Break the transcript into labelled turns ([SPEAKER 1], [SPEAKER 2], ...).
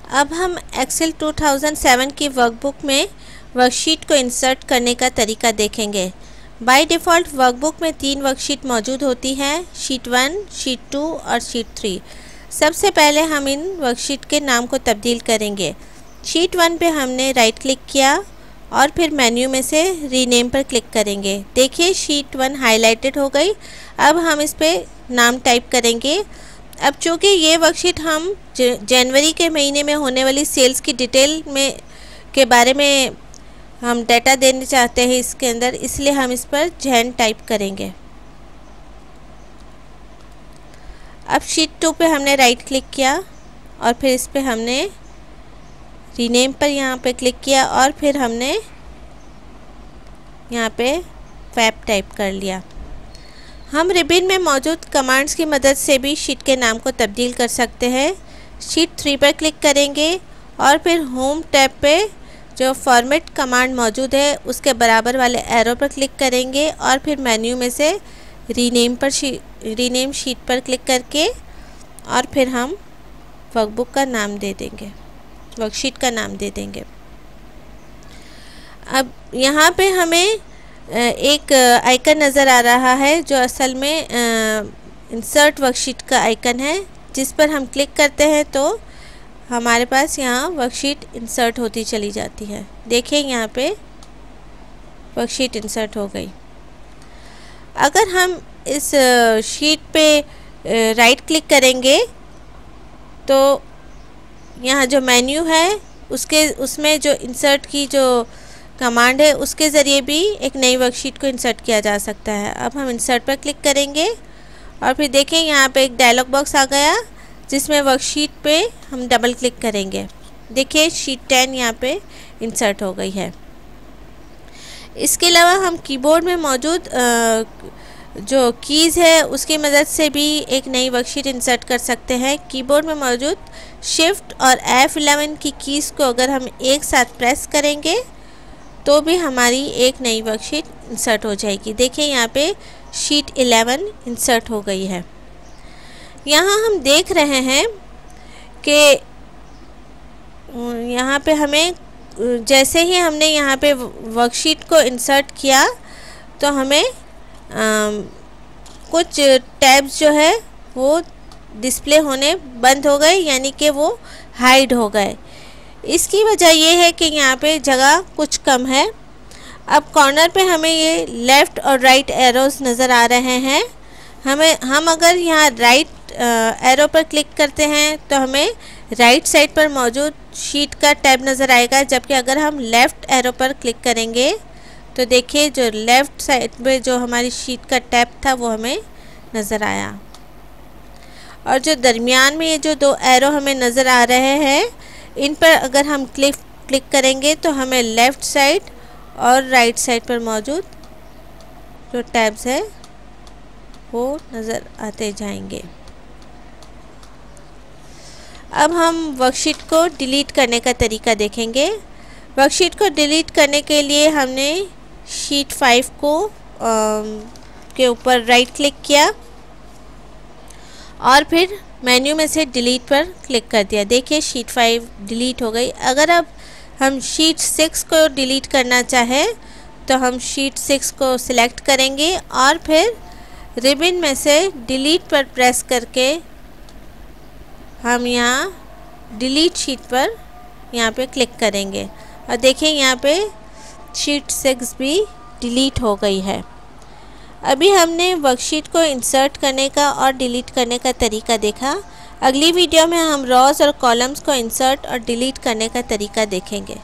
[SPEAKER 1] अब हम एक्सेल 2007 की वर्कबुक में वर्कशीट को इंसर्ट करने का तरीका देखेंगे। बाय डिफ़ॉल्ट वर्कबुक में 3 वर्कशीट मौजूद होती हैं, शीट 1, शीट 2 और शीट 3। सबसे पहले हम इन वर्कशीट के नाम को तब्दील करेंगे। शीट 1 पे हमने राइट क्लिक किया और फिर मेन्यू में से रीनेम पर क्लिक करेंगे। देखिए शीट 1 हाईलाइटेड हो गई। अब हम इस पर नाम टाइप करेंगे। अब चूँकि ये वर्कशीट हम जनवरी के महीने में होने वाली सेल्स की डिटेल में के बारे में हम डाटा देना चाहते हैं इसके अंदर, इसलिए हम इस पर जैन टाइप करेंगे। अब शीट 2 पे हमने राइट क्लिक किया और फिर इस पे हमने रीनेम पर यहाँ पे क्लिक किया और फिर हमने यहाँ पे फैब टाइप कर लिया। हम रिबन में मौजूद कमांड्स की मदद से भी शीट के नाम को तब्दील कर सकते हैं। शीट 3 पर क्लिक करेंगे और फिर होम टैब पे जो फॉर्मेट कमांड मौजूद है उसके बराबर वाले एरो पर क्लिक करेंगे और फिर मेन्यू में से रीनेम शीट पर क्लिक करके और फिर हम वर्कबुक का नाम दे देंगे, वर्कशीट का नाम दे देंगे। अब यहाँ पे हमें एक आइकन नज़र आ रहा है जो असल में इंसर्ट वर्कशीट का आइकन है, जिस पर हम क्लिक करते हैं तो हमारे पास यहाँ वर्कशीट इंसर्ट होती चली जाती है। देखिए यहाँ पे वर्कशीट इंसर्ट हो गई। अगर हम इस शीट पे राइट क्लिक करेंगे तो यहाँ जो मेन्यू है उसमें जो इंसर्ट की जो कमांड है उसके ज़रिए भी एक नई वर्कशीट को इंसर्ट किया जा सकता है। अब हम इंसर्ट पर क्लिक करेंगे और फिर देखें यहाँ पे एक डायलॉग बॉक्स आ गया जिसमें वर्कशीट पे हम डबल क्लिक करेंगे। देखिए शीट 10 यहाँ पे इंसर्ट हो गई है। इसके अलावा हम कीबोर्ड में मौजूद जो कीज़ है उसकी मदद से भी एक नई वर्कशीट इंसर्ट कर सकते हैं। कीबोर्ड में मौजूद शिफ्ट और F11 की कीज़ को अगर हम एक साथ प्रेस करेंगे तो भी हमारी एक नई वर्कशीट इंसर्ट हो जाएगी। देखिए यहाँ पे शीट 11 इंसर्ट हो गई है। यहाँ हम देख रहे हैं कि यहाँ पे हमें जैसे ही हमने यहाँ पे वर्कशीट को इंसर्ट किया तो हमें कुछ टैब्स जो है वो डिस्प्ले होने बंद हो गए, यानी कि वो हाइड हो गए। इसकी वजह ये है कि यहाँ पे जगह कुछ कम है। अब कॉर्नर पे हमें ये लेफ़्ट और राइट एरोज़ नज़र आ रहे हैं। हम अगर यहाँ राइट एरो पर क्लिक करते हैं तो हमें राइट साइड पर मौजूद शीट का टैब नज़र आएगा, जबकि अगर हम लेफ़्ट एरो पर क्लिक करेंगे तो देखिए जो लेफ़्ट साइड पे जो हमारी शीट का टैब था वो हमें नज़र आया। और जो दरमियान में ये जो 2 एरो हमें नज़र आ रहे हैं इन पर अगर हम क्लिक करेंगे तो हमें लेफ़्ट साइड और राइट साइड पर मौजूद जो टैब्स है वो नज़र आते जाएंगे। अब हम वर्कशीट को डिलीट करने का तरीका देखेंगे। वर्कशीट को डिलीट करने के लिए हमने शीट 5 को के ऊपर राइट क्लिक किया और फिर मेन्यू में से डिलीट पर क्लिक कर दिया। देखिए शीट 5 डिलीट हो गई। अगर अब हम शीट 6 को डिलीट करना चाहें तो हम शीट 6 को सिलेक्ट करेंगे और फिर रिबन में से डिलीट पर प्रेस करके हम यहाँ डिलीट शीट पर यहाँ पे क्लिक करेंगे और देखिए यहाँ पे शीट 6 भी डिलीट हो गई है। अभी हमने वर्कशीट को इंसर्ट करने का और डिलीट करने का तरीका देखा। अगली वीडियो में हम रॉज और कॉलम्स को इंसर्ट और डिलीट करने का तरीका देखेंगे।